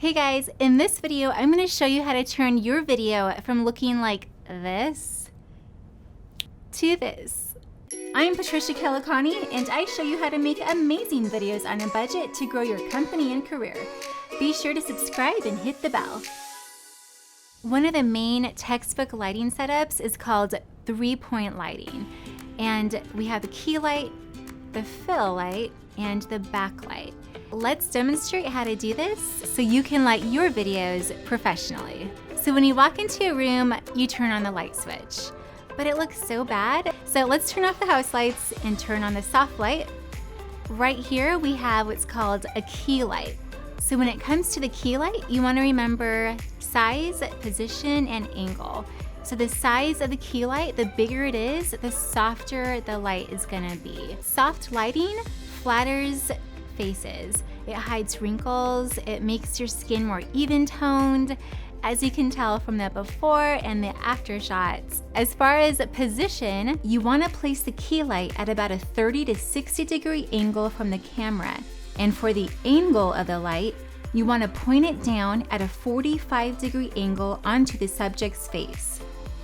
Hey guys, in this video, I'm going to show you how to turn your video from looking like this to this. I'm Patricia Kellicani, and I show you how to make amazing videos on a budget to grow your company and career. Be sure to subscribe and hit the bell. One of the main textbook lighting setups is called 3-point lighting. And we have the key light, the fill light, and the backlight. Let's demonstrate how to do this so you can light your videos professionally. So when you walk into a room, you turn on the light switch, but it looks so bad. So let's turn off the house lights and turn on the soft light. Right here, we have what's called a key light. So when it comes to the key light, you want to remember size, position, and angle. So the size of the key light, the bigger it is, the softer the light is gonna be. Soft lighting flatters faces. It hides wrinkles, it makes your skin more even toned, as you can tell from the before and the after shots. As far as position, you wanna place the key light at about a 30 to 60 degree angle from the camera. And for the angle of the light, you wanna point it down at a 45 degree angle onto the subject's face.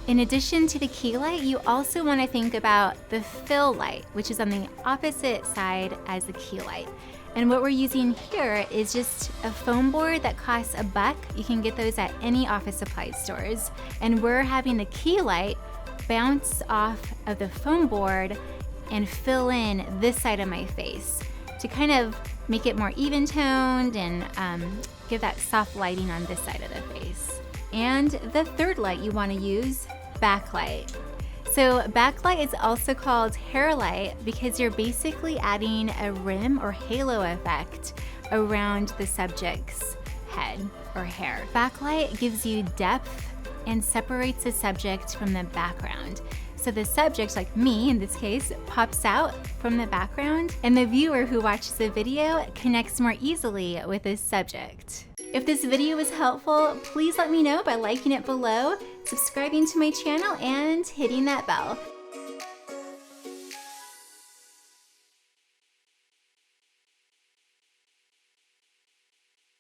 In addition to the key light, you also want to think about the fill light, which is on the opposite side as the key light. And what we're using here is just a foam board that costs $1. You can get those at any office supply stores. And we're having the key light bounce off of the foam board and fill in this side of my face to kind of make it more even toned and give that soft lighting on this side of the face. And the third light you want to use, backlight. So backlight is also called hair light because you're basically adding a rim or halo effect around the subject's head or hair. Backlight gives you depth and separates the subject from the background. So the subject, like me in this case, pops out from the background, and the viewer who watches the video connects more easily with this subject. If this video was helpful, please let me know by liking it below, subscribing to my channel, and hitting that bell.